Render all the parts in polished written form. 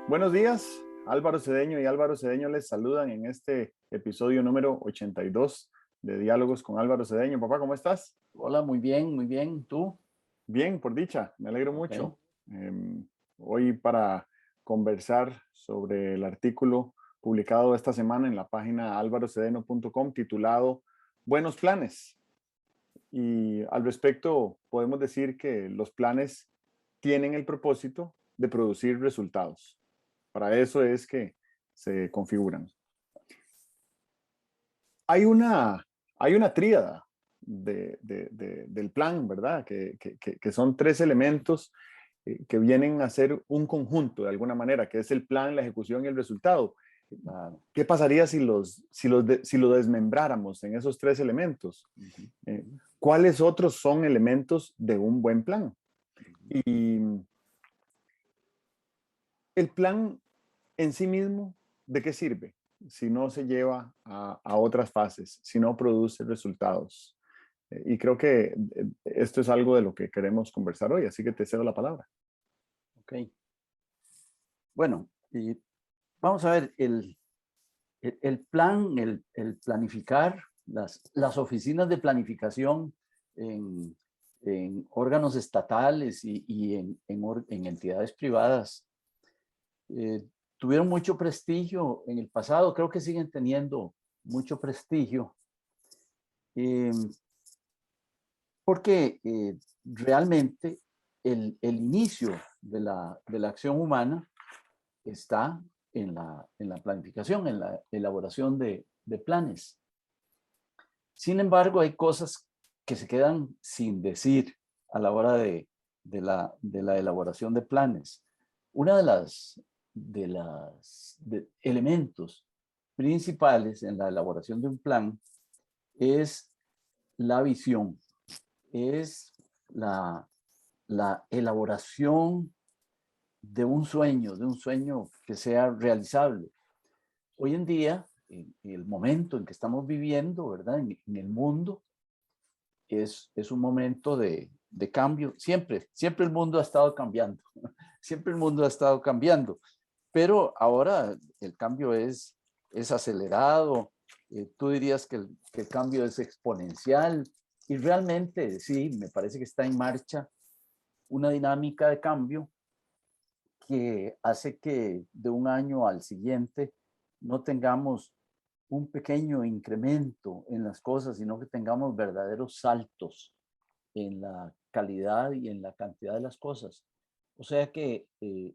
Buenos días, Álvaro Cedeño y Álvaro Cedeño les saludan en este episodio número 82 de Diálogos con Álvaro Cedeño. Papá, ¿cómo estás? Hola, muy bien, muy bien. ¿Tú? Bien, por dicha, me alegro Ok. mucho. Hoy para conversar sobre el artículo publicado esta semana en la página alvarocedeno.com titulado Buenos planes. Y al respecto podemos decir que los planes tienen el propósito de producir resultados. Para eso es que se configuran. Hay una, hay una tríada del plan, ¿verdad? Que son tres elementos que vienen a ser un conjunto de alguna manera, que es el plan, la ejecución y el resultado. Claro. ¿Qué pasaría si lo desmembráramos en esos tres elementos? Ujú, Eh, ujú, ¿Cuáles otros son elementos de un buen plan? ujú. Y el plan en sí mismo, ¿de qué sirve? Si no se lleva a otras fases, si no produce resultados. Y creo que esto es algo de lo que queremos conversar hoy, así que te cedo la palabra. Ok. Bueno, y vamos a ver, el plan, el planificar, las oficinas de planificación en, en órganos estatales y en entidades privadas tuvieron mucho prestigio en el pasado, creo que siguen teniendo mucho prestigio, eh, porque realmente el inicio de la acción humana está en la planificación, en la elaboración de planes. Sin embargo, hay cosas que se quedan sin decir a la hora de la elaboración de planes. Una de elementos principales en la elaboración de un plan es la visión, es la, la elaboración de un sueño que sea realizable. Hoy en día, en el momento en que estamos viviendo, ¿verdad? En el mundo, es un momento de cambio. Siempre el mundo ha estado cambiando. Siempre el mundo ha estado cambiando. Pero ahora el cambio es acelerado. Tú dirías que el cambio es exponencial. Y realmente, sí, me parece que está en marcha una dinámica de cambio que hace que de un año al siguiente no tengamos un pequeño incremento en las cosas, sino que tengamos verdaderos saltos en la calidad y en la cantidad de las cosas. O sea que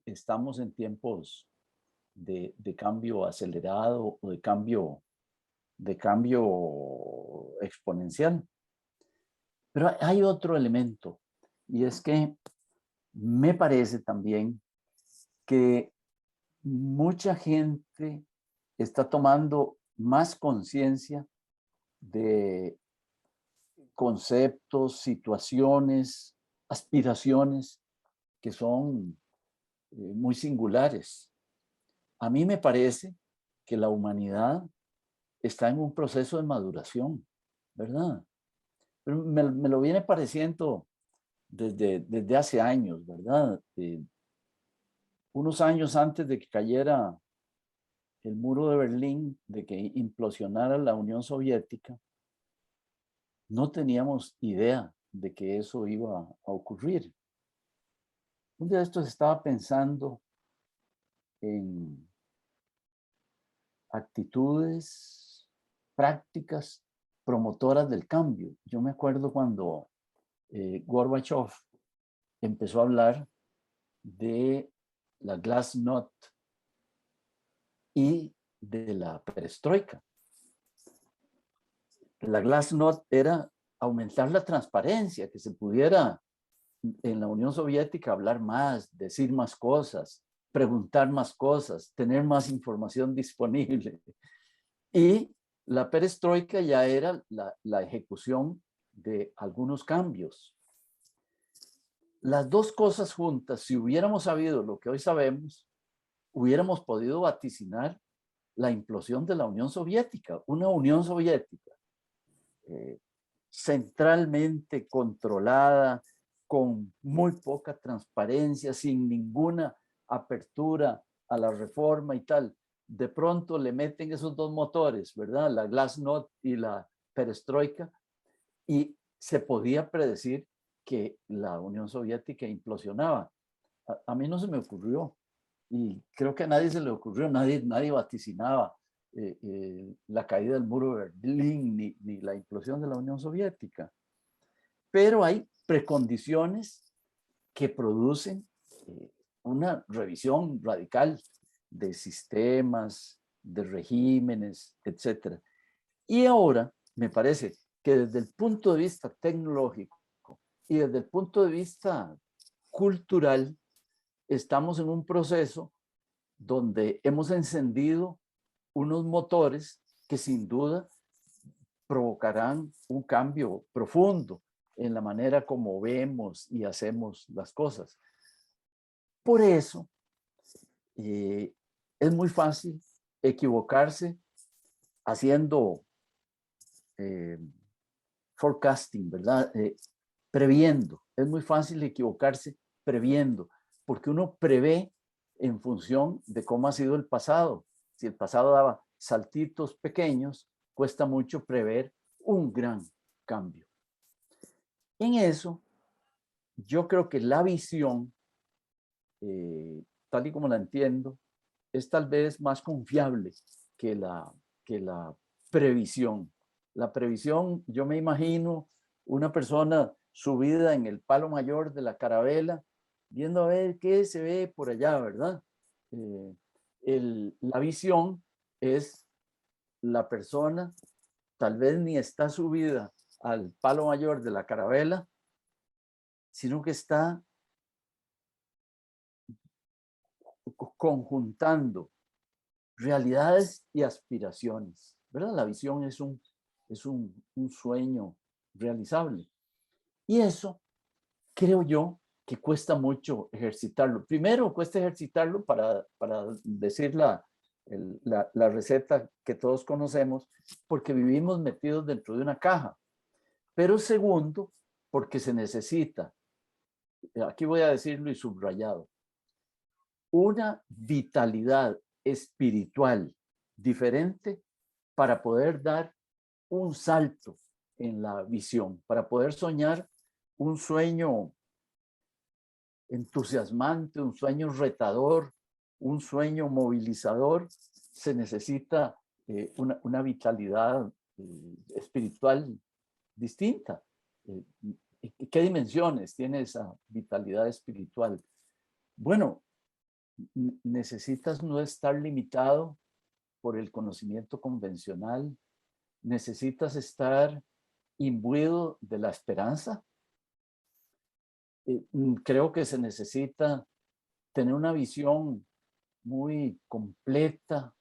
estamos en tiempos de cambio acelerado o de cambio exponencial. Pero hay otro elemento, y es que me parece también que mucha gente está tomando más conciencia de conceptos, situaciones, aspiraciones que son muy singulares. A mí me parece que la humanidad está en un proceso de maduración, ¿verdad? Pero me lo viene pareciendo desde hace años, ¿verdad? Unos años antes de que cayera el muro de Berlín, de que implosionara la Unión Soviética, no teníamos idea de que eso iba a ocurrir. Un día de estos estaba pensando en actitudes, prácticas promotoras del cambio. Yo me acuerdo cuando Gorbachev empezó a hablar de la Glasnost y de la perestroika. La Glasnost era aumentar la transparencia, que se pudiera en la Unión Soviética hablar más, decir más cosas, preguntar más cosas, tener más información disponible. Y la perestroika ya era la ejecución de algunos cambios. Las dos cosas juntas, si hubiéramos sabido lo que hoy sabemos, hubiéramos podido vaticinar la implosión de la Unión Soviética, una Unión Soviética eh, centralmente controlada, con muy poca transparencia, sin ninguna apertura a la reforma y tal, de pronto le meten esos dos motores, ¿verdad? La Glasnost y la perestroika, y se podía predecir que la Unión Soviética implosionaba. A mí no se me ocurrió, y creo que a nadie se le ocurrió, nadie vaticinaba la caída del muro de Berlín ni la implosión de la Unión Soviética. Pero hay precondiciones que producen una revisión radical de sistemas, de regímenes, etc. Y ahora me parece que desde el punto de vista tecnológico y desde el punto de vista cultural, estamos en un proceso donde hemos encendido unos motores que sin duda provocarán un cambio profundo en la manera como vemos y hacemos las cosas. Por eso, es muy fácil equivocarse haciendo forecasting, ¿verdad? Previendo. Es muy fácil equivocarse previendo, porque uno prevé en función de cómo ha sido el pasado. Si el pasado daba saltitos pequeños, cuesta mucho prever un gran cambio. En eso, yo creo que la visión, tal y como la entiendo, es tal vez más confiable que la previsión. La previsión, yo me imagino una persona subida en el palo mayor de la carabela, viendo a ver qué se ve por allá, ¿verdad? La visión es la persona, tal vez ni está subida al palo mayor de la carabela, sino que está conjuntando realidades y aspiraciones, ¿verdad? La visión es un sueño realizable. Y eso creo yo que cuesta mucho ejercitarlo. Primero cuesta ejercitarlo para decir la receta que todos conocemos, porque vivimos metidos dentro de una caja. Pero segundo, porque se necesita, aquí voy a decirlo y subrayado, una vitalidad espiritual diferente para poder dar un salto en la visión, para poder soñar un sueño entusiasmante, un sueño retador, un sueño movilizador. Se necesita una vitalidad espiritual distinta. ¿Qué dimensiones tiene esa vitalidad espiritual? Bueno, necesitas no estar limitado por el conocimiento convencional, necesitas estar imbuido de la esperanza. Creo que se necesita tener una visión muy completa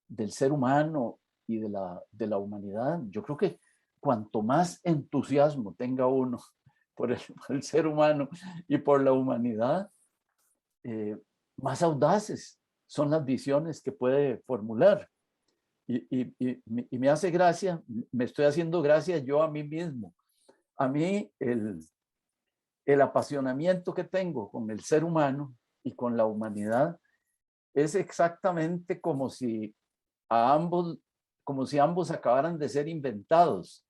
del ser humano y de la humanidad. Yo creo que cuanto más entusiasmo tenga uno por el ser humano y por la humanidad, más audaces son las visiones que puede formular. Y me hace gracia, me estoy haciendo gracia yo a mí mismo. A mí el apasionamiento que tengo con el ser humano y con la humanidad es exactamente como si ambos acabaran de ser inventados.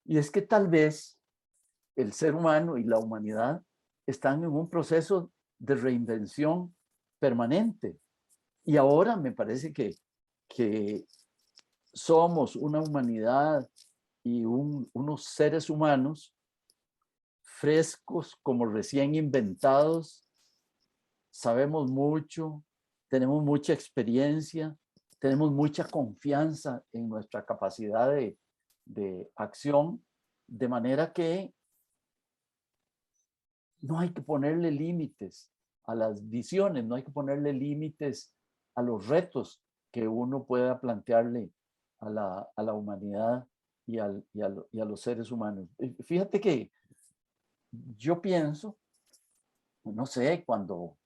Y es que tal vez el ser humano y la humanidad están en un proceso de reinvención permanente. Y ahora me parece que somos una humanidad y unos seres humanos frescos, como recién inventados, sabemos mucho, tenemos mucha experiencia, tenemos mucha confianza en nuestra capacidad de acción, de manera que no hay que ponerle límites a las visiones, no hay que ponerle límites a los retos que uno pueda plantearle a la humanidad y a los seres humanos. Fíjate que yo pienso, no sé, cuando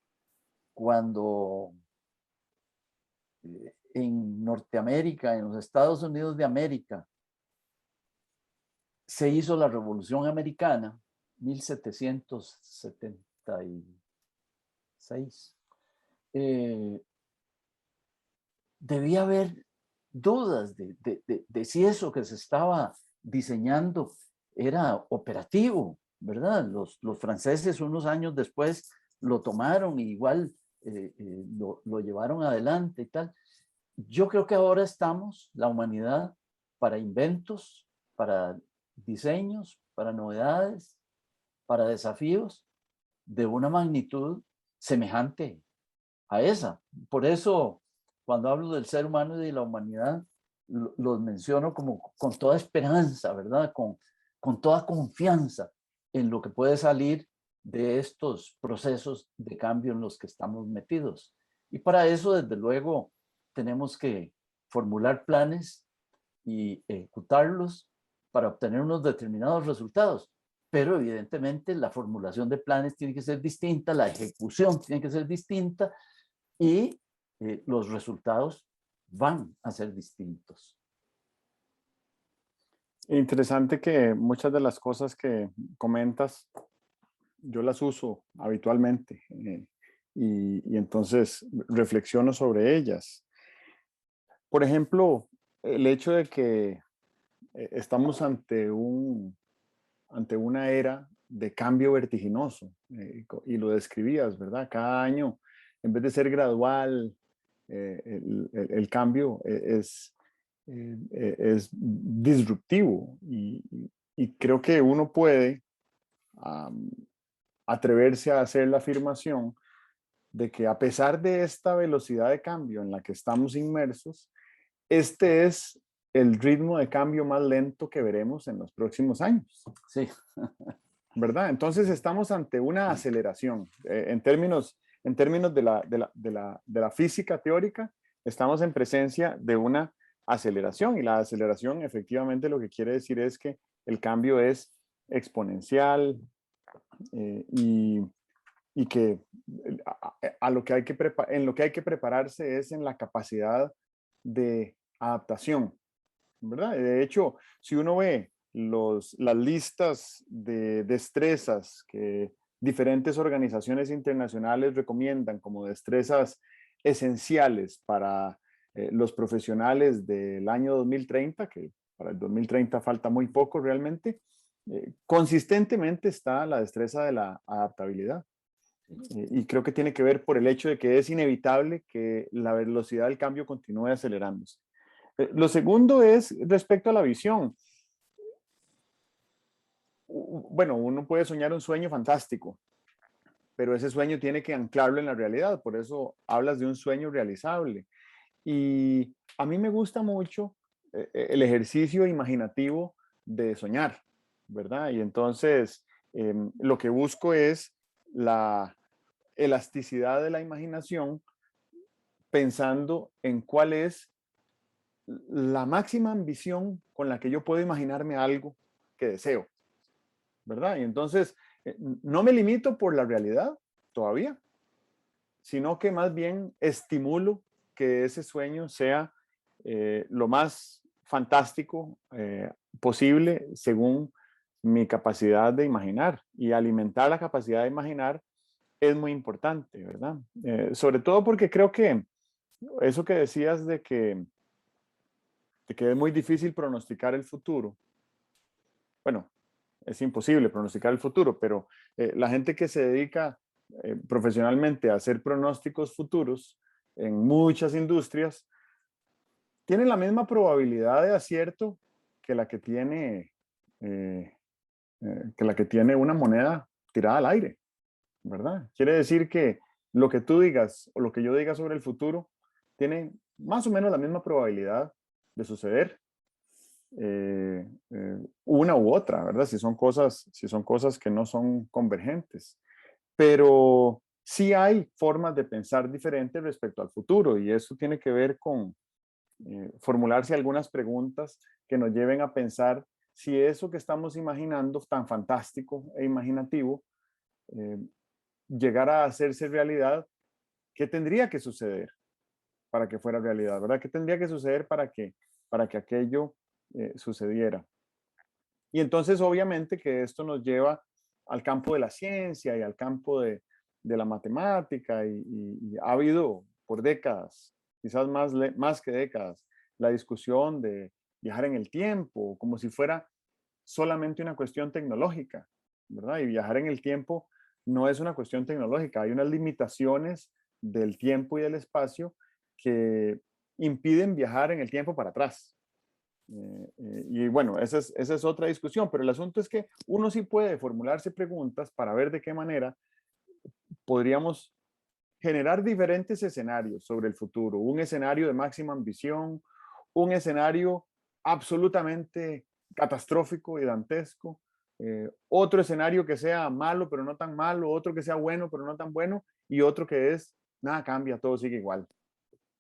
en Norteamérica, en los Estados Unidos de América, se hizo la Revolución Americana, 1776. debía haber dudas de si eso que se estaba diseñando era operativo, ¿verdad? Los franceses unos años después lo tomaron y igual lo llevaron adelante y tal. Yo creo que ahora estamos, la humanidad, para inventos, para diseños, para novedades, para desafíos de una magnitud semejante a esa. Por eso, cuando hablo del ser humano y de la humanidad, los menciono como con toda esperanza, ¿verdad? Con toda confianza en lo que puede salir de estos procesos de cambio en los que estamos metidos. Y para eso, desde luego, tenemos que formular planes y ejecutarlos para obtener unos determinados resultados. Pero evidentemente la formulación de planes tiene que ser distinta, la ejecución tiene que ser distinta y los resultados van a ser distintos. Interesante que muchas de las cosas que comentas, yo las uso habitualmente y entonces reflexiono sobre ellas. Por ejemplo, el hecho de que estamos ante una era de cambio vertiginoso, y lo describías, ¿verdad? Cada año, en vez de ser gradual, el cambio es disruptivo y creo que uno puede um, atreverse a hacer la afirmación de que a pesar de esta velocidad de cambio en la que estamos inmersos, este es el ritmo de cambio más lento que veremos en los próximos años. Sí. ¿Verdad? Entonces estamos ante una aceleración. En términos de la física teórica, estamos en presencia de una aceleración y la aceleración efectivamente lo que quiere decir es que el cambio es exponencial eh, y, y que a lo que hay que en lo que hay que prepararse es en la capacidad de adaptación, ¿verdad? De hecho, si uno ve las listas de destrezas que diferentes organizaciones internacionales recomiendan como destrezas esenciales para los profesionales del año 2030, que para el 2030 falta muy poco realmente, consistentemente está la destreza de la adaptabilidad. Y creo que tiene que ver por el hecho de que es inevitable que la velocidad del cambio continúe acelerándose. Lo segundo es respecto a la visión. Bueno, uno puede soñar un sueño fantástico, pero ese sueño tiene que anclarlo en la realidad. Por eso hablas de un sueño realizable. Y a mí me gusta mucho el ejercicio imaginativo de soñar, ¿verdad? Y entonces lo que busco es la elasticidad de la imaginación pensando en cuál es la máxima ambición con la que yo puedo imaginarme algo que deseo, ¿verdad? Y entonces no me limito por la realidad todavía, sino que más bien estimulo que ese sueño sea lo más fantástico posible según mi capacidad de imaginar. Y alimentar la capacidad de imaginar es muy importante, ¿verdad? Sobre todo porque creo que eso que decías de que es muy difícil pronosticar el futuro. Bueno, es imposible pronosticar el futuro, pero la gente que se dedica profesionalmente a hacer pronósticos futuros en muchas industrias tiene la misma probabilidad de acierto que la eh, que la que tiene una moneda tirada al aire, ¿verdad? Quiere decir que lo que tú digas o lo que yo diga sobre el futuro tiene más o menos la misma probabilidad de suceder, una u otra, ¿verdad? Si son cosas que no son convergentes. Pero sí hay formas de pensar diferentes respecto al futuro y eso tiene que ver con formularse algunas preguntas que nos lleven a pensar si eso que estamos imaginando, tan fantástico e imaginativo, eh, llegara a hacerse realidad, ¿qué tendría que suceder para que fuera realidad? ¿Verdad? ¿Qué tendría que suceder para que aquello sucediera? Y entonces, obviamente, que esto nos lleva al campo de la ciencia y al campo de la matemática y ha habido por décadas quizás más que décadas, la discusión de viajar en el tiempo, como si fuera solamente una cuestión tecnológica, ¿verdad? Y viajar en el tiempo no es una cuestión tecnológica, hay unas limitaciones del tiempo y del espacio que impiden viajar en el tiempo para atrás. Y bueno, esa es otra discusión, pero el asunto es que uno sí puede formularse preguntas para ver de qué manera podríamos generar diferentes escenarios sobre el futuro, un escenario de máxima ambición, un escenario absolutamente catastrófico y dantesco, otro escenario que sea malo pero no tan malo, otro que sea bueno pero no tan bueno, y otro que es nada cambia, todo sigue igual,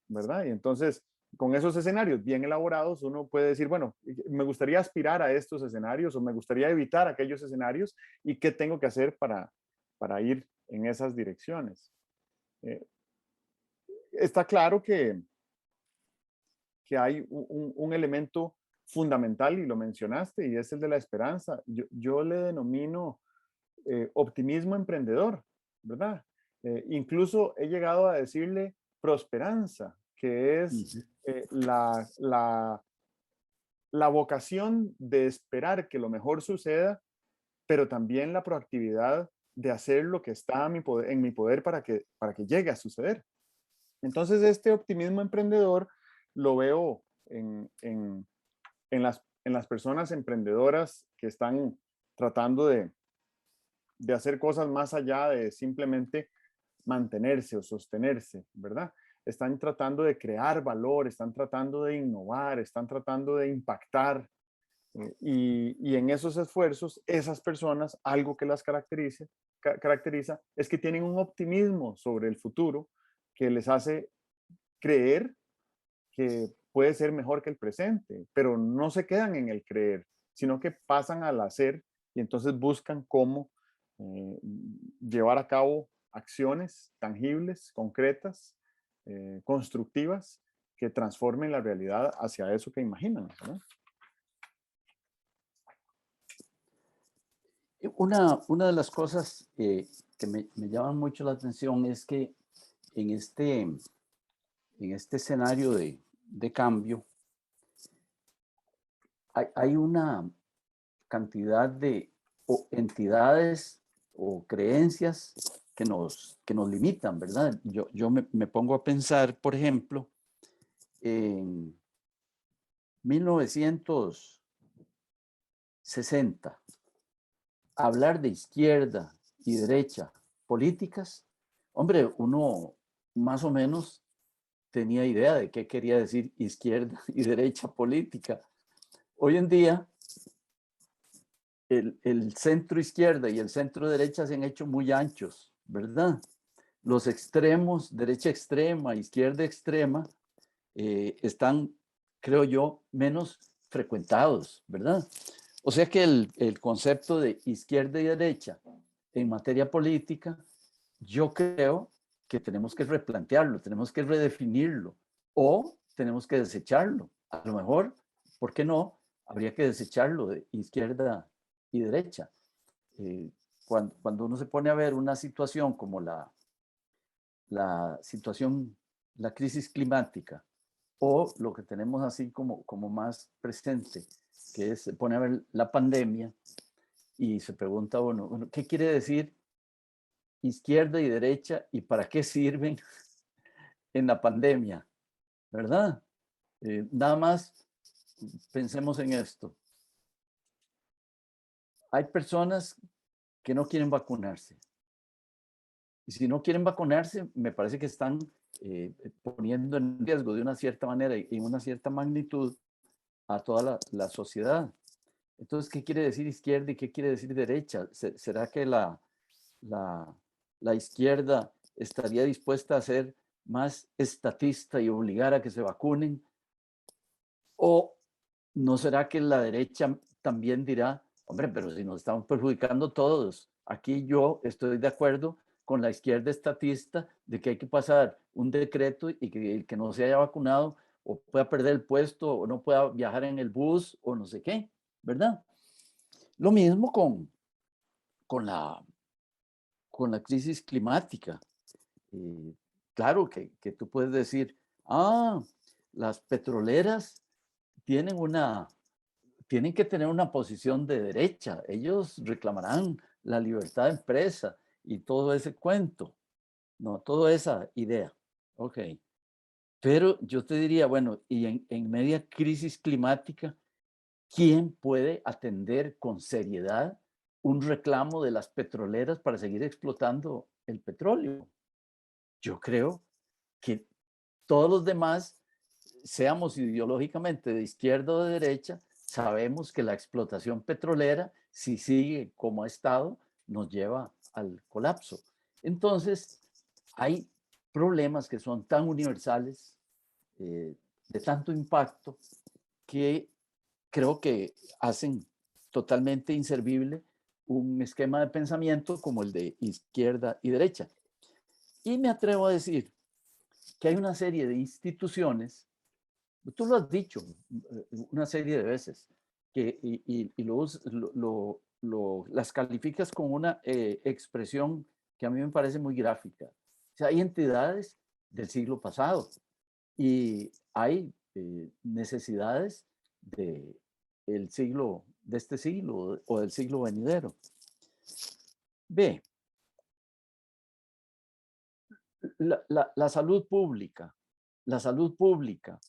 ¿verdad? Y entonces, con esos escenarios bien elaborados, uno puede decir, bueno, me gustaría aspirar a estos escenarios o me gustaría evitar aquellos escenarios y qué tengo que hacer para ir en esas direcciones. Eh, Está claro que hay un elemento fundamental y lo mencionaste y es el de la esperanza. Yo le denomino optimismo emprendedor, ¿verdad? Incluso he llegado a decirle prosperanza, que es Ujú. eh, la, la, la vocación de esperar que lo mejor suceda, pero también la proactividad de hacer lo que está en mi poder para que llegue a suceder. Entonces, este optimismo emprendedor lo veo en las personas emprendedoras que están tratando de hacer cosas más allá de simplemente mantenerse o sostenerse, ¿verdad? Están tratando de crear valor, están tratando de innovar, están tratando de impactar. Y en esos esfuerzos, esas personas, algo que las caracteriza es que tienen un optimismo sobre el futuro que les hace creer que puede ser mejor que el presente, pero no se quedan en el creer, sino que pasan al hacer y entonces buscan cómo llevar a cabo acciones tangibles, concretas, constructivas, que transformen la realidad hacia eso que imaginan, ¿no? Una de las cosas que me llaman mucho la atención es que en en este escenario de cambio hay una cantidad de entidades o creencias que nos limitan, ¿verdad? Yo me pongo a pensar, por ejemplo, en 1960, hablar de izquierda y derecha políticas, hombre, uno más o menos tenía idea de qué quería decir izquierda y derecha política. Hoy en día, el centro izquierda y el centro derecha se han hecho muy anchos, ¿verdad? Los extremos, derecha extrema, izquierda extrema, están, creo yo, menos frecuentados, ¿verdad? O sea que el concepto de izquierda y derecha en materia política, yo creo que tenemos que replantearlo, tenemos que redefinirlo o tenemos que desecharlo. A lo mejor, ¿por qué no? Habría que desecharlo de izquierda y derecha. Eh, cuando uno se pone a ver una situación como la situación, la crisis climática, o lo que tenemos así como más presente, que es, se pone a ver la pandemia y se pregunta, bueno, ¿qué quiere decir izquierda y derecha y para qué sirven en la pandemia? ¿Verdad? Nada más pensemos en esto. Hay personas que no quieren vacunarse. Y si no quieren vacunarse, me parece que están poniendo en riesgo de una cierta manera y en una cierta magnitud a toda la sociedad. Entonces, ¿qué quiere decir izquierda y qué quiere decir derecha? ¿Será que la, la izquierda estaría dispuesta a ser más estatista y obligar a que se vacunen? ¿O no será que la derecha también dirá, hombre, pero si nos estamos perjudicando todos? Aquí yo estoy de acuerdo con la izquierda estatista de que hay que pasar un decreto y que el que no se haya vacunado o pueda perder el puesto o no pueda viajar en el bus o no sé qué, ¿verdad? Lo mismo con la, con la crisis climática. Eh, claro que tú puedes decir, Las petroleras tienen tienen que tener una posición de derecha. Ellos reclamarán la libertad de empresa y todo ese cuento, no, toda esa idea. Ok. Pero yo te diría, bueno, y en media crisis climática, ¿quién puede atender con seriedad un reclamo de las petroleras para seguir explotando el petróleo? Yo creo que todos los demás, seamos ideológicamente de izquierda o de derecha, sabemos que la explotación petrolera, si sigue como ha estado, nos lleva al colapso. Entonces, hay problemas que son tan universales, de tanto impacto, que creo que hacen totalmente inservible un esquema de pensamiento como el de izquierda y derecha. Y me atrevo a decir que hay una serie de instituciones, tú lo has dicho una serie de veces, las calificas con una expresión que a mí me parece muy gráfica. O sea, hay entidades del siglo pasado y hay necesidades de, de este siglo o del siglo venidero. B, la salud pública. La salud pública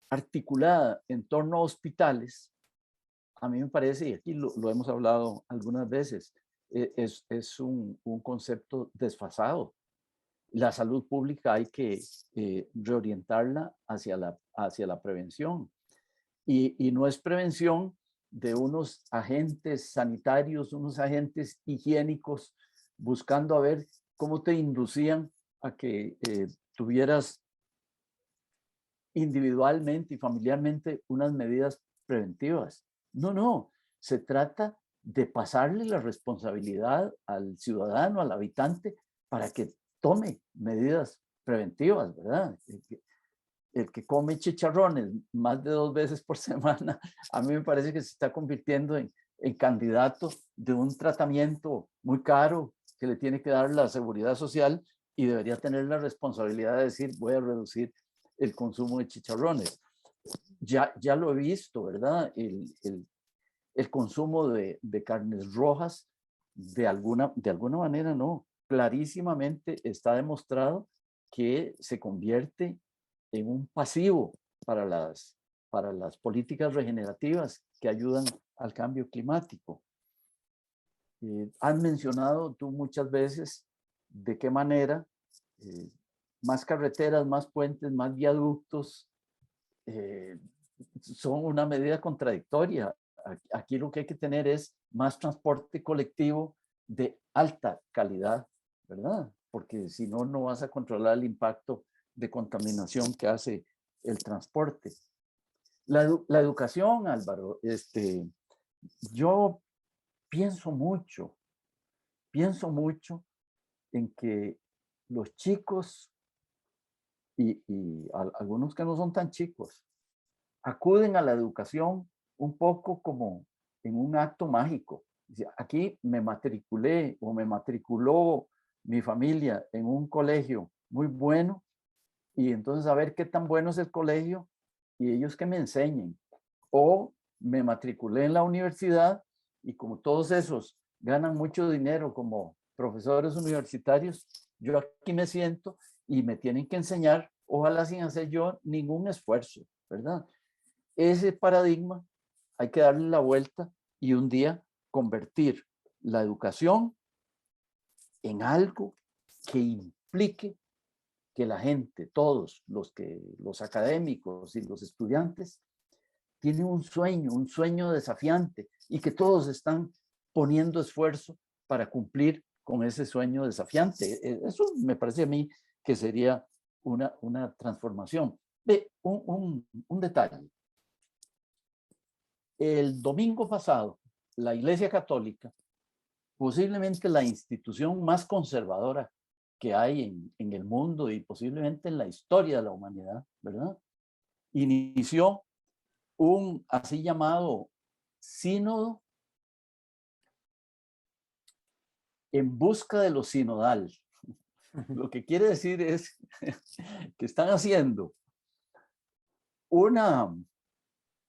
articulada en torno a hospitales, a mí me parece, y aquí lo hemos hablado algunas veces, es un concepto desfasado. La salud pública hay que reorientarla hacia la prevención. Y no es prevención de unos agentes sanitarios, unos agentes higiénicos, buscando a ver cómo te inducían a que tuvieras individualmente y familiarmente unas medidas preventivas. No, no, se trata de pasarle la responsabilidad al ciudadano, al habitante, para que tome medidas preventivas, ¿verdad? El que come chicharrones más de 2 veces por semana, a mí me parece que se está convirtiendo en candidato de un tratamiento muy caro que le tiene que dar la seguridad social y debería tener la responsabilidad de decir, voy a reducir el consumo de chicharrones. Ya lo he visto, ¿verdad? El consumo de carnes rojas, de alguna manera no, clarísimamente está demostrado que se convierte en un pasivo para las políticas regenerativas que ayudan al cambio climático. Has mencionado tú muchas veces de qué manera más carreteras, más puentes, más viaductos son una medida contradictoria. Aquí lo que hay que tener es más transporte colectivo de alta calidad, ¿verdad? Porque si no, no vas a controlar el impacto de contaminación que hace el transporte. La educación, Álvaro, yo pienso mucho en que los chicos y algunos que no son tan chicos, acuden a la educación un poco como en un acto mágico. Aquí me matriculé o me matriculó mi familia en un colegio muy bueno y entonces a ver qué tan bueno es el colegio y ellos que me enseñen. O me matriculé en la universidad y como todos esos ganan mucho dinero como profesores universitarios, yo aquí me siento y me tienen que enseñar, ojalá sin hacer yo ningún esfuerzo, ¿verdad? Ese paradigma hay que darle la vuelta y un día convertir la educación en algo que implique que la gente, todos los académicos y los estudiantes, tienen un sueño desafiante y que todos están poniendo esfuerzo para cumplir con ese sueño desafiante. Eso me parece a mí que sería una transformación. Ve, un detalle. El domingo pasado, la Iglesia Católica, posiblemente la institución más conservadora que hay en el mundo y posiblemente en la historia de la humanidad, ¿verdad? Inició un así llamado sínodo en busca de lo sinodal. Lo que quiere decir es que están haciendo una,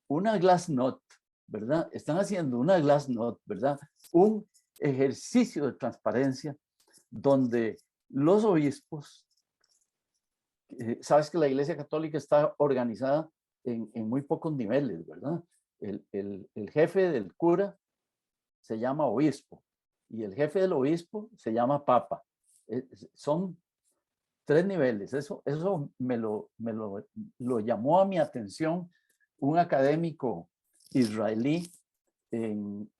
una glasnost, ¿verdad? Están haciendo una glasnost, ¿verdad? Un ejercicio de transparencia donde los obispos, sabes que la Iglesia Católica está organizada en muy pocos niveles, ¿verdad? El jefe del cura se llama obispo y el jefe del obispo se llama papa. Son 3 niveles. Eso lo llamó a mi atención un académico israelí en,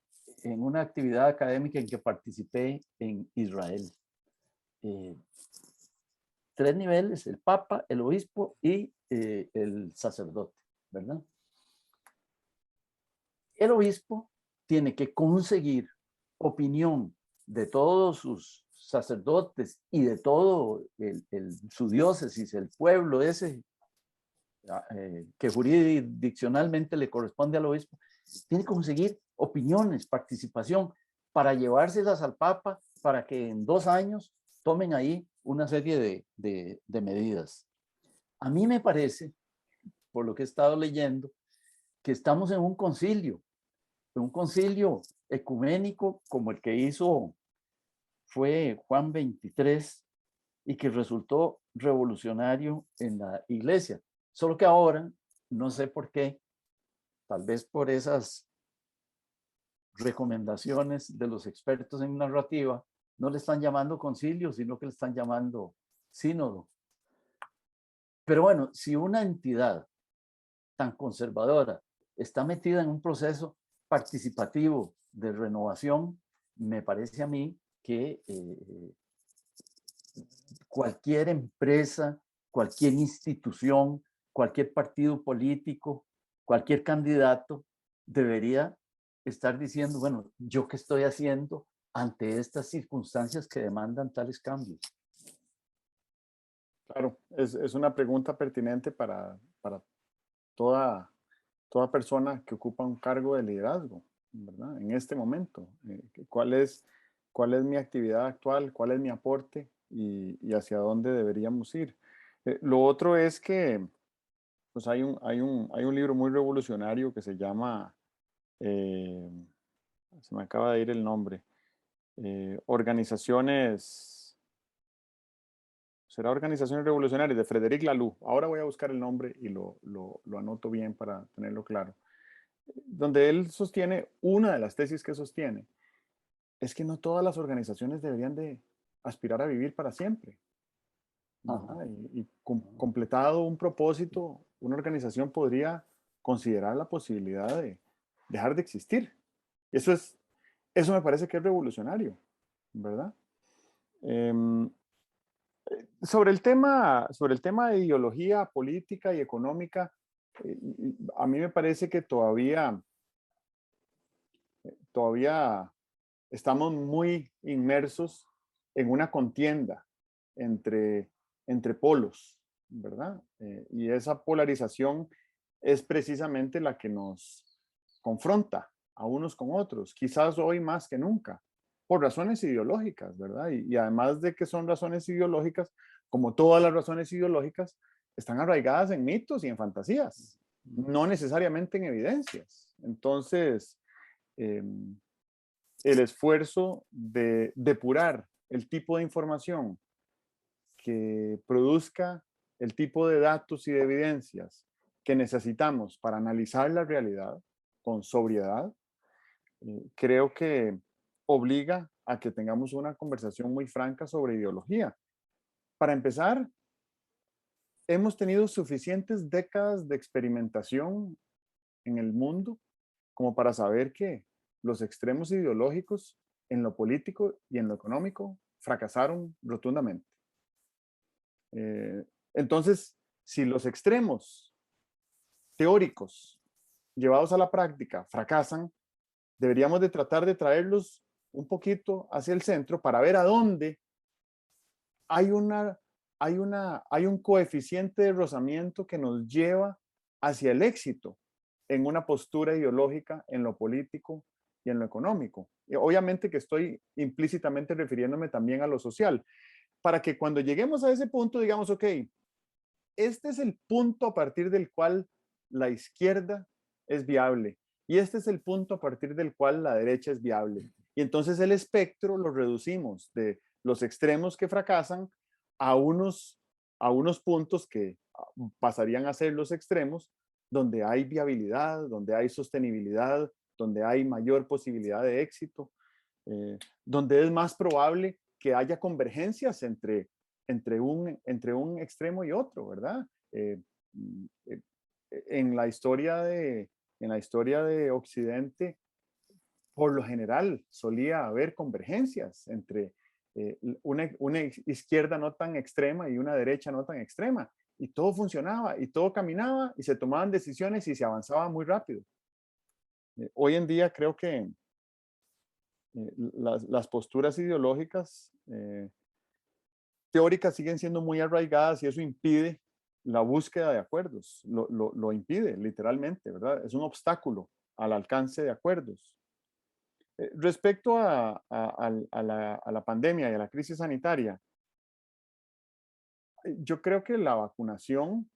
en una actividad académica en que participé en Israel. 3 niveles, el papa, el obispo y el sacerdote, ¿verdad? El obispo tiene que conseguir opinión de todos sus sacerdotes y de todo su diócesis, el pueblo ese que jurisdiccionalmente le corresponde al obispo, tiene que conseguir opiniones, participación, para llevárselas al Papa, para que en 2 años tomen ahí una serie de medidas. A mí me parece, por lo que he estado leyendo, que estamos en un concilio ecuménico como el que hizo fue Juan 23 y que resultó revolucionario en la iglesia. Solo que ahora, no sé por qué, tal vez por esas recomendaciones de los expertos en narrativa, no le están llamando concilio, sino que le están llamando sínodo. Pero bueno, si una entidad tan conservadora está metida en un proceso participativo de renovación, me parece a mí que cualquier empresa, cualquier institución, cualquier partido político, cualquier candidato debería estar diciendo, bueno, ¿yo qué estoy haciendo ante estas circunstancias que demandan tales cambios? Claro, es una pregunta pertinente para toda, toda persona que ocupa un cargo de liderazgo, ¿verdad? En este momento, cuál es mi actividad actual? ¿Cuál es mi aporte? Y hacia dónde deberíamos ir. Lo otro es que pues hay un libro muy revolucionario que se llama, eh, se me acaba de ir el nombre, Organizaciones, será Organizaciones Revolucionarias, de Frederic Laloux. Ahora voy a buscar el nombre y lo anoto bien para tenerlo claro. Donde él sostiene, una de las tesis que sostiene, es que no todas las organizaciones deberían de aspirar a vivir para siempre, ¿verdad? Completado un propósito, una organización podría considerar la posibilidad de dejar de existir. Eso me parece que es revolucionario, ¿verdad? Em, sobre el tema de ideología política y económica, a mí me parece que todavía estamos muy inmersos en una contienda entre, entre polos, ¿verdad? Y esa polarización es precisamente la que nos confronta a unos con otros, quizás hoy más que nunca, por razones ideológicas, ¿verdad? Y además de que son razones ideológicas, como todas las razones ideológicas, están arraigadas en mitos y en fantasías, no necesariamente en evidencias. Entonces, eh, el esfuerzo de depurar el tipo de información que produzca el tipo de datos y de evidencias que necesitamos para analizar la realidad con sobriedad, creo que obliga a que tengamos una conversación muy franca sobre ideología. Para empezar, hemos tenido suficientes décadas de experimentación en el mundo como para saber que los extremos ideológicos en lo político y en lo económico fracasaron rotundamente. Eh, entonces, si los extremos teóricos llevados a la práctica fracasan, deberíamos de tratar de traerlos un poquito hacia el centro para ver a dónde hay hay un coeficiente de rozamiento que nos lleva hacia el éxito en una postura ideológica en lo político y en lo económico. Y obviamente que estoy implícitamente refiriéndome también a lo social, para que cuando lleguemos a ese punto digamos, ok, este es el punto a partir del cual la izquierda es viable y este es el punto a partir del cual la derecha es viable. Y entonces el espectro lo reducimos de los extremos que fracasan a unos puntos que pasarían a ser los extremos, donde hay viabilidad, donde hay sostenibilidad, donde hay mayor posibilidad de éxito, donde es más probable que haya convergencias entre un extremo y otro, ¿verdad? Eh, en la historia de Occidente, por lo general solía haber convergencias entre una izquierda no tan extrema y una derecha no tan extrema. Y todo funcionaba, y todo caminaba, y se tomaban decisiones y se avanzaba muy rápido. Hoy en día creo que las posturas ideológicas teóricas siguen siendo muy arraigadas y eso impide la búsqueda de acuerdos, lo impide literalmente, ¿verdad? Es un obstáculo al alcance de acuerdos. Respecto a la pandemia y a la crisis sanitaria, yo creo que la vacunación,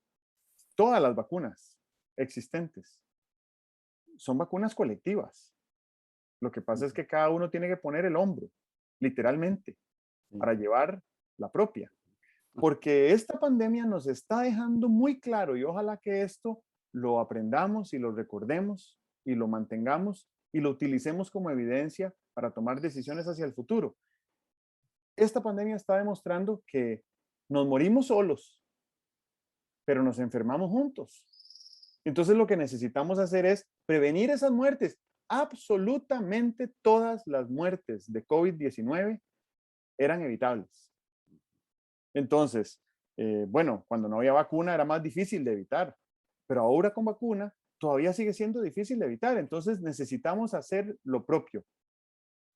todas las vacunas existentes, son vacunas colectivas. Lo que pasa es que cada uno tiene que poner el hombro, literalmente, para llevar la propia. Porque esta pandemia nos está dejando muy claro y ojalá que esto lo aprendamos y lo recordemos y lo mantengamos y lo utilicemos como evidencia para tomar decisiones hacia el futuro. Esta pandemia está demostrando que nos morimos solos, pero nos enfermamos juntos. Entonces lo que necesitamos hacer es prevenir esas muertes. Absolutamente todas las muertes de COVID-19 eran evitables. Entonces, bueno, cuando no había vacuna era más difícil de evitar, pero ahora con vacuna todavía sigue siendo difícil de evitar. Entonces necesitamos hacer lo propio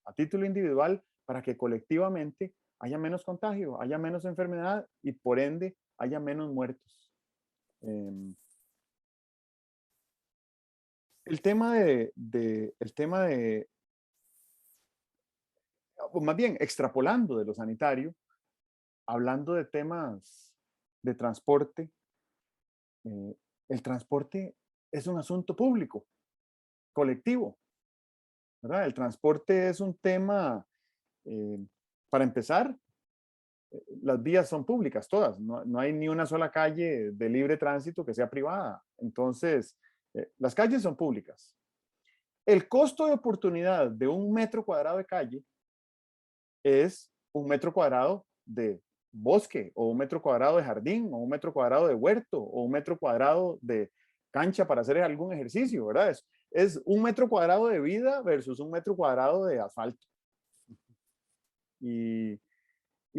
a título individual para que colectivamente haya menos contagio, haya menos enfermedad y por ende haya menos muertos. El tema o más bien extrapolando de lo sanitario, hablando de temas de transporte, el transporte es un asunto público, colectivo, ¿verdad? El transporte es un tema, para empezar, las vías son públicas, todas, no hay ni una sola calle de libre tránsito que sea privada. Entonces, las calles son públicas. El costo de oportunidad de un metro cuadrado de calle es un metro cuadrado de bosque, o un metro cuadrado de jardín, o un metro cuadrado de huerto, o un metro cuadrado de cancha para hacer algún ejercicio, ¿verdad? Es un metro cuadrado de vida versus un metro cuadrado de asfalto. Y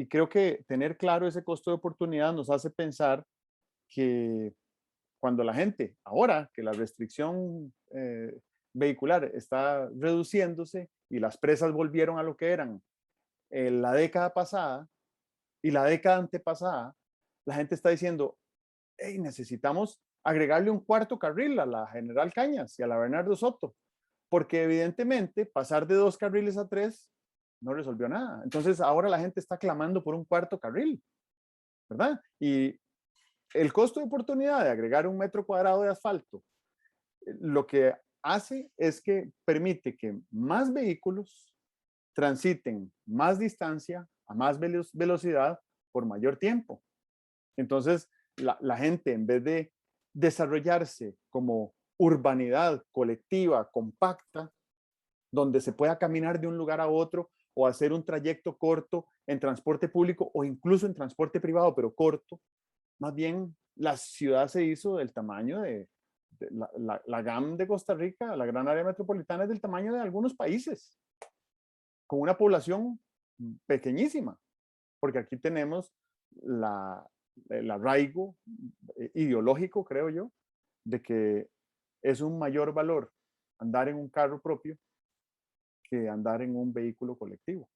creo que tener claro ese costo de oportunidad nos hace pensar que cuando la gente, ahora que la restricción vehicular está reduciéndose y las presas volvieron a lo que eran la década pasada y la década antepasada, la gente está diciendo, hey, necesitamos agregarle un cuarto carril a la General Cañas y a la Bernardo Soto, porque evidentemente pasar de 2 carriles a 3 no resolvió nada. Entonces ahora la gente está clamando por un cuarto carril, ¿verdad? Y el costo de oportunidad de agregar un metro cuadrado de asfalto, lo que hace es que permite que más vehículos transiten más distancia a más velocidad por mayor tiempo. Entonces, la gente, en vez de desarrollarse como urbanidad colectiva, compacta, donde se pueda caminar de un lugar a otro o hacer un trayecto corto en transporte público o incluso en transporte privado, pero corto, más bien la ciudad se hizo del tamaño de la GAM de Costa Rica, la gran área metropolitana es del tamaño de algunos países, con una población pequeñísima, porque aquí tenemos el arraigo ideológico, creo yo, de que es un mayor valor andar en un carro propio que andar en un vehículo colectivo.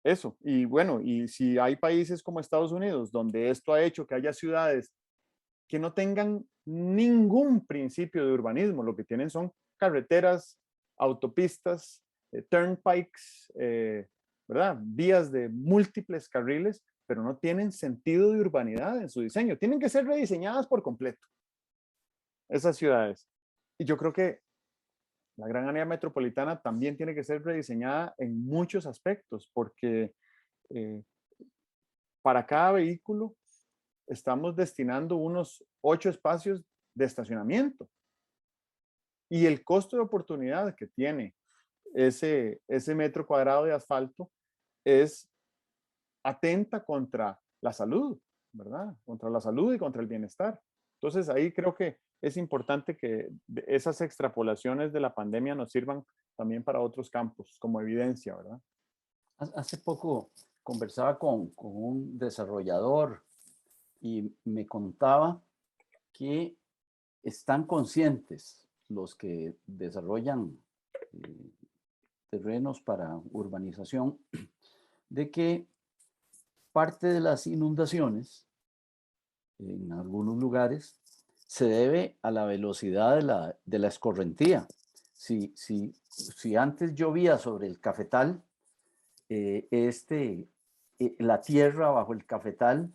Eso, y bueno, y si hay países como Estados Unidos, donde esto ha hecho que haya ciudades que no tengan ningún principio de urbanismo, lo que tienen son carreteras, autopistas, turnpikes, ¿verdad? Vías de múltiples carriles, pero no tienen sentido de urbanidad en su diseño. Tienen que ser rediseñadas por completo, esas ciudades. Y yo creo que la gran área metropolitana también tiene que ser rediseñada en muchos aspectos, porque eh, para cada vehículo estamos destinando unos 8 espacios de estacionamiento. Y el costo de oportunidad que tiene ese metro cuadrado de asfalto es atenta contra la salud, ¿verdad? Contra la salud y contra el bienestar. Entonces ahí creo que es importante que esas extrapolaciones de la pandemia nos sirvan también para otros campos como evidencia, ¿verdad? Hace poco conversaba con un desarrollador y me contaba que están conscientes los que desarrollan eh, terrenos para urbanización de que parte de las inundaciones en algunos lugares se debe a la velocidad de la escorrentía. Si antes llovía sobre el cafetal, la tierra bajo el cafetal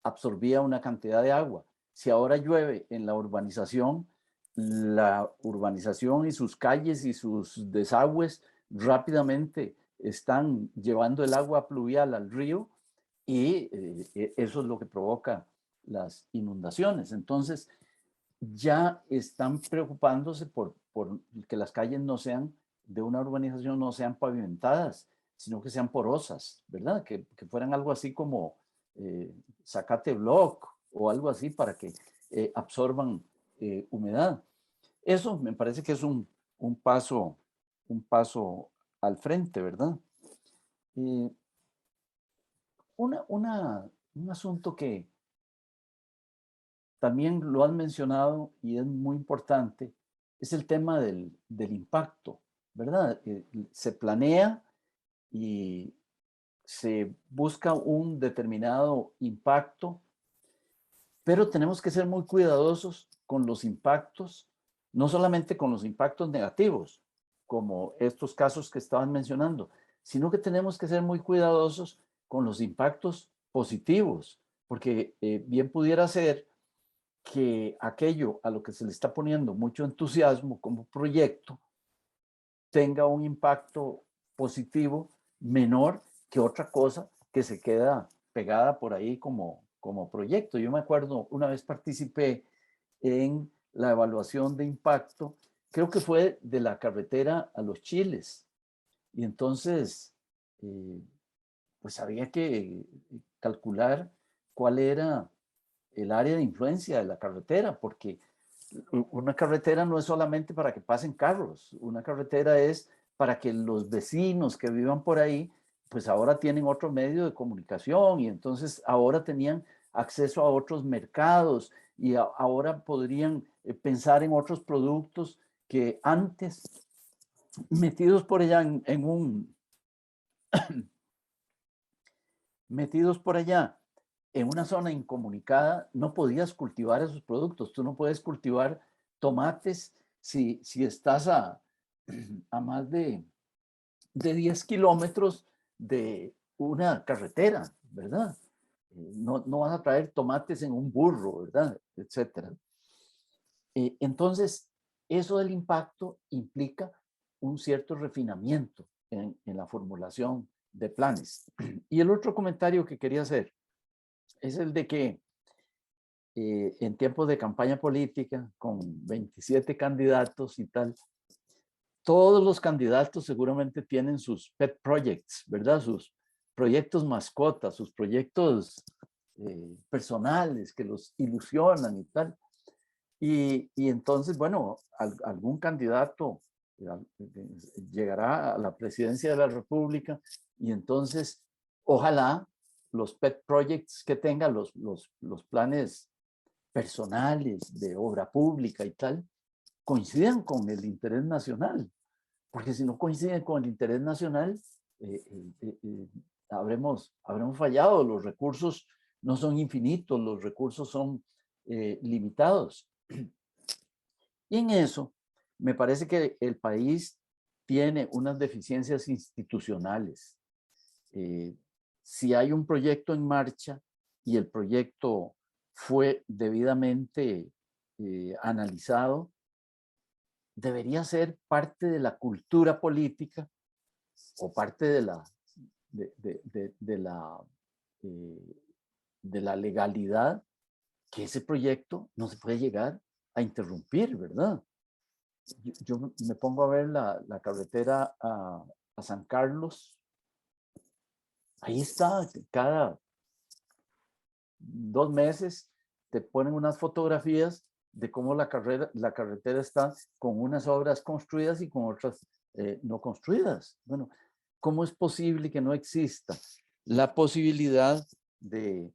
absorbía una cantidad de agua. Si ahora llueve en la urbanización y sus calles y sus desagües rápidamente están llevando el agua pluvial al río y eso es lo que provoca las inundaciones. Entonces, ya están preocupándose por que las calles no sean de una urbanización, no sean pavimentadas, sino que sean porosas, ¿verdad? Que fueran algo así como zacate block o algo así para que absorban humedad. Eso me parece que es un paso al frente, ¿verdad? Eh, un asunto que también lo han mencionado y es muy importante, es el tema del impacto, ¿verdad? Se planea y se busca un determinado impacto, pero tenemos que ser muy cuidadosos con los impactos, no solamente con los impactos negativos, como estos casos que estaban mencionando, sino que tenemos que ser muy cuidadosos con los impactos positivos, porque bien pudiera ser que aquello a lo que se le está poniendo mucho entusiasmo como proyecto tenga un impacto positivo menor que otra cosa que se queda pegada por ahí como proyecto. Yo me acuerdo, una vez participé en la evaluación de impacto, creo que fue de la carretera a Los Chiles, y entonces pues había que calcular cuál era el área de influencia de la carretera, porque una carretera no es solamente para que pasen carros, una carretera es para que los vecinos que vivan por ahí, pues ahora tienen otro medio de comunicación y entonces ahora tenían acceso a otros mercados y ahora podrían pensar en otros productos que antes, metidos por allá metidos por allá en una zona incomunicada, no podías cultivar esos productos. Tú no puedes cultivar tomates si estás a más de 10 kilómetros de una carretera, ¿verdad? No vas a traer tomates en un burro, ¿verdad? Etcétera. Entonces, eso del impacto implica un cierto refinamiento en la formulación de planes. Y el otro comentario que quería hacer es el de que en tiempos de campaña política, con 27 candidatos y tal, todos los candidatos seguramente tienen sus pet projects, ¿verdad? Sus proyectos mascotas, sus proyectos personales que los ilusionan y tal. Y entonces, bueno, algún candidato llegará a la presidencia de la República y entonces, ojalá los pet projects que tenga, los planes personales de obra pública y tal, coincidan con el interés nacional, porque si no coinciden con el interés nacional, eh, habremos fallado, los recursos no son infinitos, los recursos son limitados. Y en eso, me parece que el país tiene unas deficiencias institucionales eh, si hay un proyecto en marcha y el proyecto fue debidamente analizado, debería ser parte de la cultura política o parte de la, eh, de la legalidad, que ese proyecto no se puede llegar a interrumpir, ¿verdad? Yo me pongo a ver la carretera a San Carlos. Ahí está, cada 2 meses te ponen unas fotografías de cómo la carretera está con unas obras construidas y con otras no construidas. Bueno, ¿cómo es posible que no exista la posibilidad de,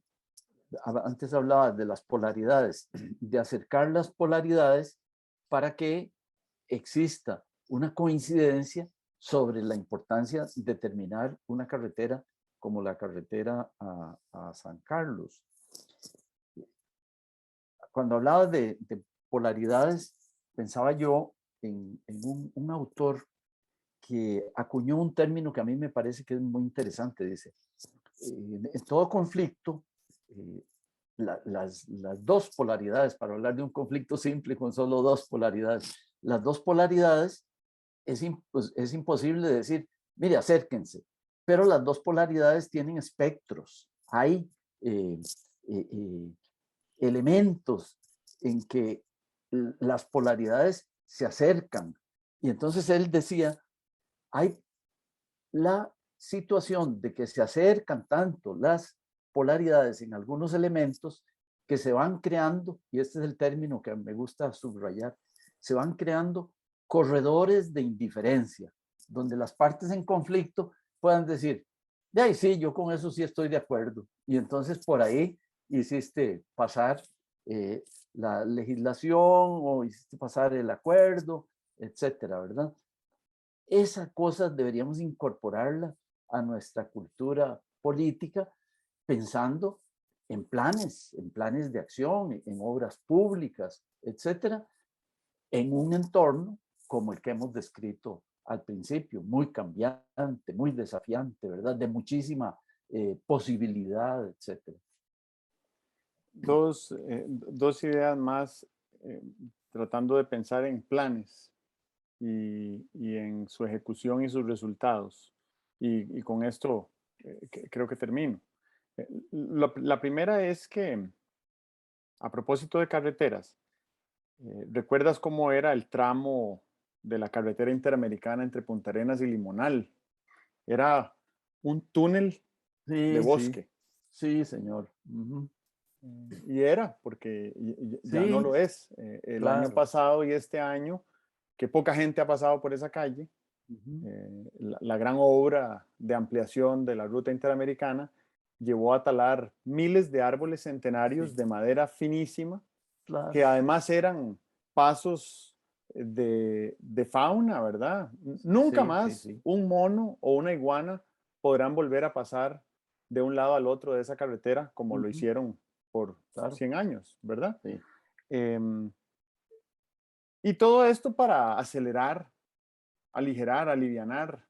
antes hablaba de las polaridades, de acercar las polaridades para que exista una coincidencia sobre la importancia de terminar una carretera como la carretera a San Carlos? Cuando hablaba de polaridades, pensaba yo en un autor que acuñó un término que a mí me parece que es muy interesante. Dice, en todo conflicto, las dos polaridades, para hablar de un conflicto simple con solo dos polaridades, las dos polaridades es imposible decir, mire, acérquense, pero las dos polaridades tienen espectros, hay eh, eh, eh, elementos en que las polaridades se acercan. Y entonces él decía, hay la situación de que se acercan tanto las polaridades en algunos elementos que se van creando, y este es el término que me gusta subrayar, se van creando corredores de indiferencia, donde las partes en conflicto puedan decir, de ahí sí, yo con eso sí estoy de acuerdo. Y entonces por ahí hiciste pasar la legislación o hiciste pasar el acuerdo, etcétera, ¿verdad? Esas cosas deberíamos incorporarlas a nuestra cultura política, pensando en planes de acción, en obras públicas, etcétera, en un entorno como el que hemos descrito al principio, muy cambiante, muy desafiante, ¿verdad? De muchísima posibilidad, etcétera. Dos ideas más, tratando de pensar en planes y en su ejecución y sus resultados. Y con esto creo que termino. La primera es que, a propósito de carreteras, ¿recuerdas cómo era el tramo de la carretera interamericana entre Punta Arenas y Limonal? Era un túnel de Sí, sí, bosque. sí, señor. Uh-huh. Y era, porque ya no Sí, lo es. El año claro. pasado y este año, que poca gente ha pasado por esa calle, Uh-huh. la gran obra de ampliación de la ruta interamericana llevó a talar miles de árboles centenarios Sí, de madera finísima, que claro. además eran pasos de fauna, ¿verdad? Nunca Sí, sí, más sí. un mono o una iguana podrán volver a pasar de un lado al otro de esa carretera como lo Uh-huh. hicieron por Claro. 100 años, ¿verdad? Sí. Em, y todo esto para acelerar, aligerar, alivianar,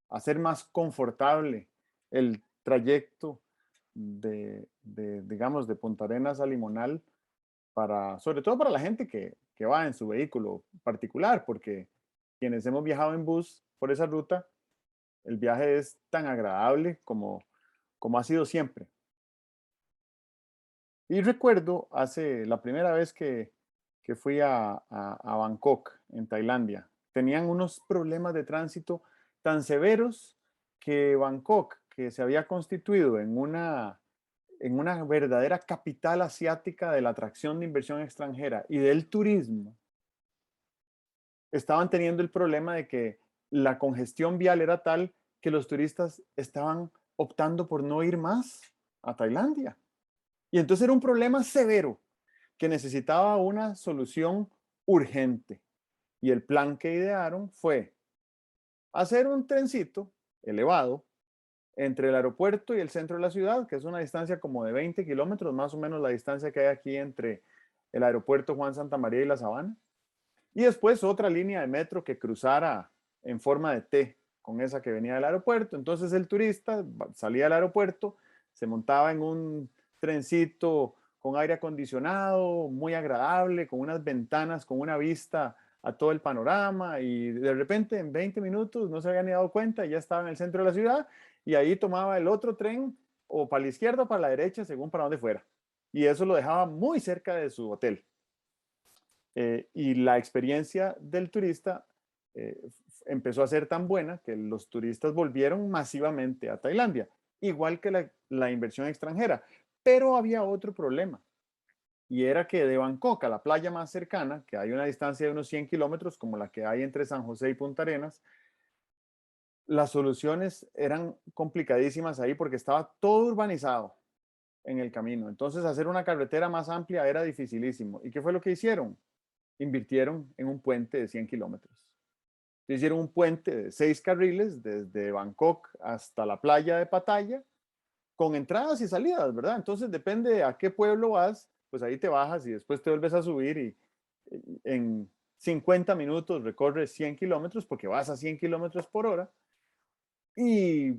hacer más confortable el trayecto digamos, de Punta Arenas a Limonal, sobre todo para la gente que va en su vehículo particular, porque quienes hemos viajado en bus por esa ruta, el viaje es tan agradable como ha sido siempre. Y recuerdo la primera vez que fui a Bangkok, en Tailandia, tenían unos problemas de tránsito tan severos que Bangkok, que se había constituido en una verdadera capital asiática de la atracción de inversión extranjera y del turismo, estaban teniendo el problema de que la congestión vial era tal que los turistas estaban optando por no ir más a Tailandia. Y entonces era un problema severo que necesitaba una solución urgente. Y el plan que idearon fue hacer un trencito elevado entre el aeropuerto y el centro de la ciudad, que es una distancia como de 20 kilómetros, más o menos la distancia que hay aquí entre el aeropuerto Juan Santa María y La Sabana. Y después otra línea de metro que cruzara en forma de T, con esa que venía del aeropuerto. Entonces el turista salía del aeropuerto, se montaba en un trencito con aire acondicionado, muy agradable, con unas ventanas, con una vista a todo el panorama, y de repente en 20 minutos no se había ni dado cuenta, ya estaba en el centro de la ciudad, y ahí tomaba el otro tren o para la izquierda o para la derecha, según para dónde fuera. Y eso lo dejaba muy cerca de su hotel. Y la experiencia del turista empezó a ser tan buena que los turistas volvieron masivamente a Tailandia, igual que la inversión extranjera. Pero había otro problema, y era que de Bangkok a la playa más cercana, que hay una distancia de unos 100 kilómetros, como la que hay entre San José y Punta Arenas, las soluciones eran complicadísimas ahí porque estaba todo urbanizado en el camino. Entonces, hacer una carretera más amplia era dificilísimo. ¿Y qué fue lo que hicieron? Invirtieron en un puente de 100 kilómetros. Hicieron un puente de 6 carriles desde Bangkok hasta la playa de Pattaya, con entradas y salidas, ¿verdad? Entonces, depende a qué pueblo vas, pues ahí te bajas y después te vuelves a subir, y en 50 minutos recorres 100 kilómetros porque vas a 100 kilómetros por hora. Y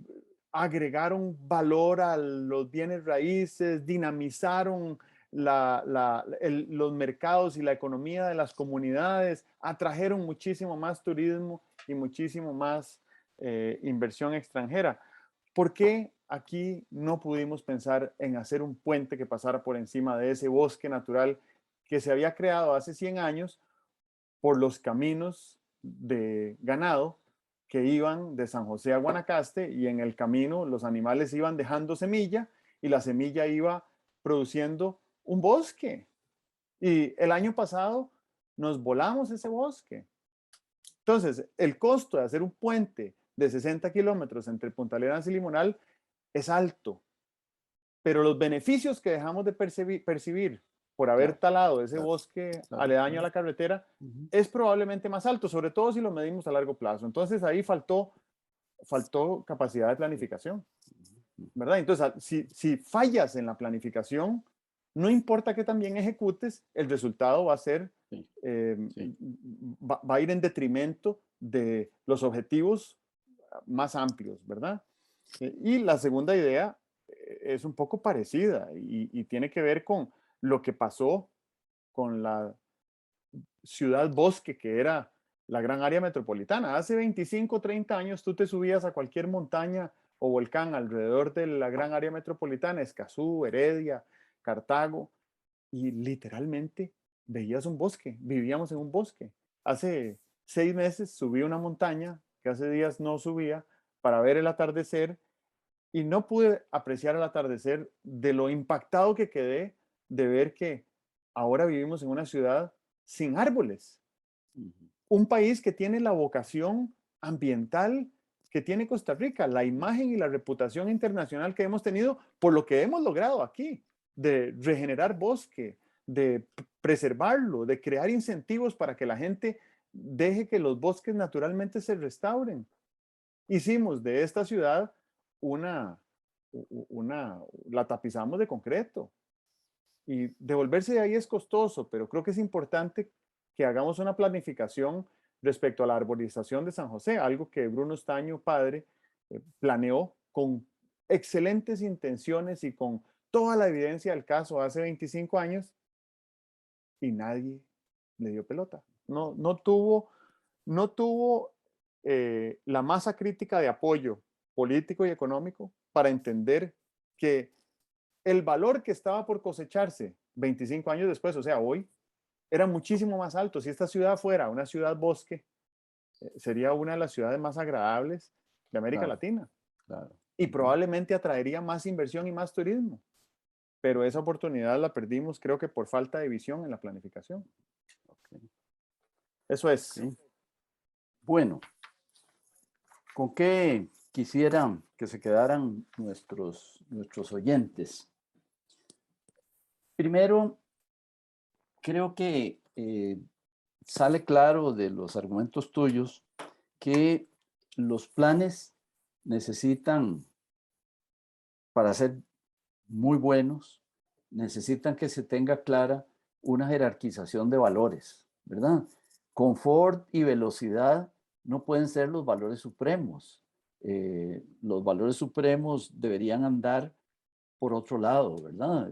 agregaron valor a los bienes raíces, dinamizaron los mercados y la economía de las comunidades, atrajeron muchísimo más turismo y muchísimo más inversión extranjera. ¿Por qué aquí no pudimos pensar en hacer un puente que pasara por encima de ese bosque natural que se había creado hace 100 años por los caminos de ganado que iban de San José a Guanacaste, y en el camino los animales iban dejando semilla y la semilla iba produciendo un bosque? Y el año pasado nos volamos ese bosque. Entonces, el costo de hacer un puente de 60 kilómetros entre Punta Arenas y Limonal es alto, pero los beneficios que dejamos de percibir por haber Claro, talado ese claro, bosque claro, aledaño a claro. la carretera Ujú, es probablemente más alto, sobre todo si lo medimos a largo plazo. Entonces ahí faltó capacidad de planificación, ujú. ¿verdad? Entonces, si fallas en la planificación, no importa que también ejecutes, el resultado va a ser, Sí, eh, sí. va a ir en detrimento de los objetivos más amplios, ¿verdad? Y la segunda idea es un poco parecida, y tiene que ver con lo que pasó con la ciudad bosque, que era la gran área metropolitana. Hace 25 o 30 años tú te subías a cualquier montaña o volcán alrededor de la gran área metropolitana, Escazú, Heredia, Cartago, y literalmente veías un bosque, vivíamos en un bosque. Hace 6 meses subí una montaña que hace días no subía para ver el atardecer, y no pude apreciar el atardecer de lo impactado que quedé de ver que ahora vivimos en una ciudad sin árboles. Ujú. Un país que tiene la vocación ambiental que tiene Costa Rica, la imagen y la reputación internacional que hemos tenido por lo que hemos logrado aquí, de regenerar bosque, de preservarlo, de crear incentivos para que la gente deje que los bosques naturalmente se restauren. Hicimos de esta ciudad una, la tapizamos de concreto, y devolverse de ahí es costoso, pero creo que es importante que hagamos una planificación respecto a la arborización de San José, algo que Bruno Estaño, padre, planeó con excelentes intenciones y con toda la evidencia del caso hace 25 años, y nadie le dio pelota. No tuvo la masa crítica de apoyo político y económico para entender que el valor que estaba por cosecharse 25 años después, o sea, hoy, era muchísimo más alto. Si esta ciudad fuera una ciudad bosque, sería una de las ciudades más agradables de América Claro, Latina, claro. y Ujú. probablemente atraería más inversión y más turismo. Pero esa oportunidad la perdimos, creo que por falta de visión en la planificación. Ok, Eso es. ok. Bueno, ¿con qué quisieran que se quedaran nuestros oyentes? Primero, creo que sale claro de los argumentos tuyos que los planes necesitan, para ser muy buenos, necesitan que se tenga clara una jerarquización de valores, ¿verdad? Confort y velocidad no pueden ser los valores supremos. Los valores supremos deberían andar por otro lado, ¿verdad?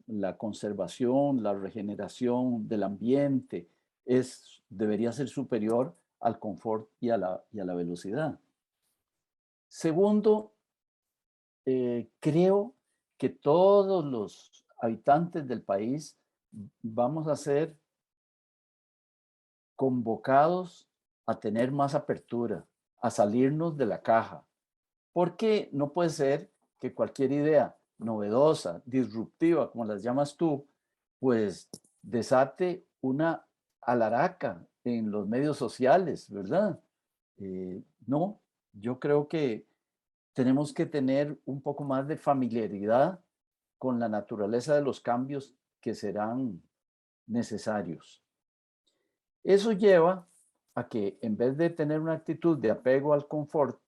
La conservación, la regeneración del ambiente debería ser superior al confort y a la velocidad. Segundo, creo que todos los habitantes del país vamos a ser convocados a tener más apertura, a salirnos de la caja, porque no puede ser que cualquier idea novedosa, disruptiva, como las llamas tú, pues desate una alaraca en los medios sociales, ¿verdad? No, yo creo que tenemos que tener un poco más de familiaridad con la naturaleza de los cambios que serán necesarios. Eso lleva a que en vez de tener una actitud de apego al confort,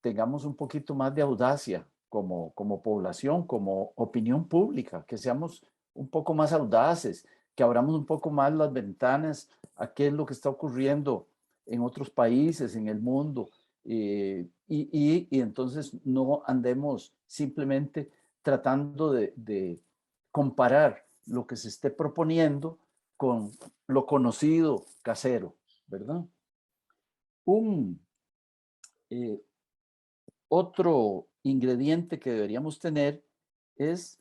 tengamos un poquito más de audacia como población, como opinión pública, que seamos un poco más audaces, que abramos un poco más las ventanas a qué es lo que está ocurriendo en otros países, en el mundo, y entonces no andemos simplemente tratando de comparar lo que se esté proponiendo con lo conocido casero, ¿verdad? Un, eh, Otro ingrediente que deberíamos tener es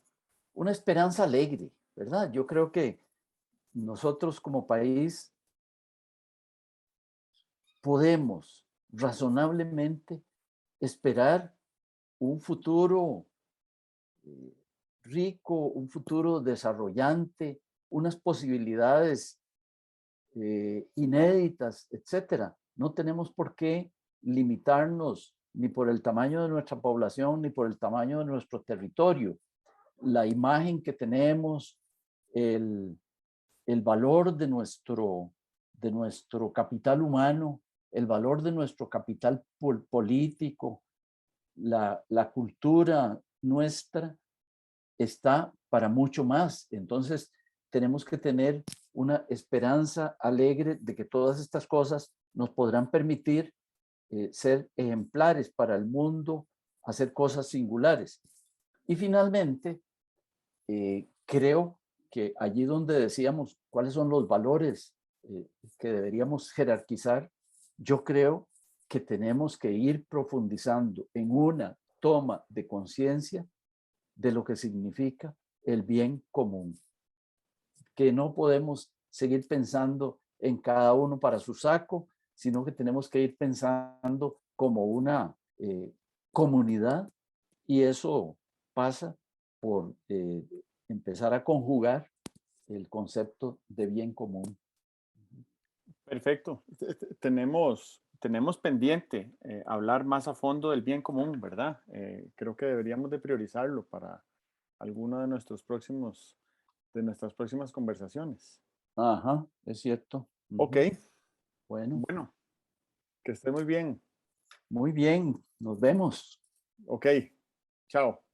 una esperanza alegre, ¿verdad? Yo creo que nosotros como país podemos razonablemente esperar un futuro eh, rico, un futuro desarrollante, unas posibilidades inéditas, etcétera. No tenemos por qué limitarnos ni por el tamaño de nuestra población, ni por el tamaño de nuestro territorio. La imagen que tenemos, el, el valor de nuestro capital humano, el valor de nuestro capital político, la cultura nuestra está para mucho más. Entonces, tenemos que tener una esperanza alegre de que todas estas cosas nos podrán permitir ser ejemplares para el mundo, hacer cosas singulares. Y finalmente, creo que allí donde decíamos cuáles son los valores que deberíamos jerarquizar, yo creo que tenemos que ir profundizando en una toma de conciencia de lo que significa el bien común, que no podemos seguir pensando en cada uno para su saco, sino que tenemos que ir pensando como una comunidad, y eso pasa por empezar a conjugar el concepto de bien común. Perfecto. Tenemos pendiente hablar más a fondo del bien común, ¿verdad? Creo que deberíamos de priorizarlo para alguna de nuestras próximas conversaciones. Ajá, es cierto. Ok, Bueno, bueno, que esté muy bien. muy bien, nos vemos. Ok, chao.